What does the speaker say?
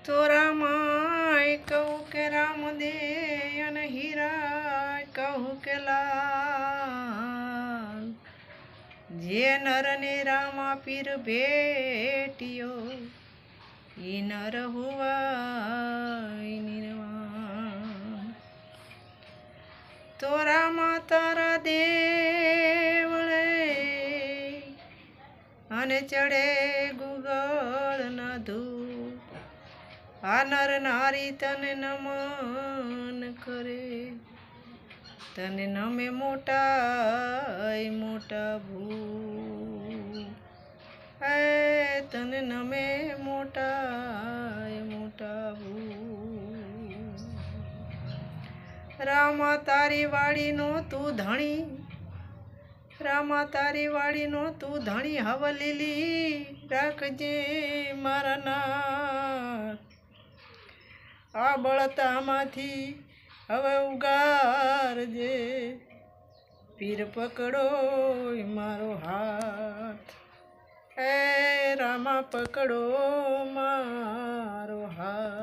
તો રામાય કહું કે રામ દે અને હીરા કહું કે લાલ, જે નરને રામા પીર ભેટિયો ઈ નર હુવાય નિર્વાણ. તો રામા તારા દેવળે અને ચડે ગુગળ ના ધૂપ, આ નર નારી તને નમન કરે, તને નમે મોટા મોટા ભૂ, હે તને નમે મોટા મોટા ભૂ. રામા તારી વાડીનો તું ધણી, રામા તારી વાડીનો તું ધણી, હવલીલી રાખજે મારા નાથ. આ બળતામાંથી હવે ઉગારજે, પીર પકડો મારો હાથ, હે રામા પકડો મારો હાથ.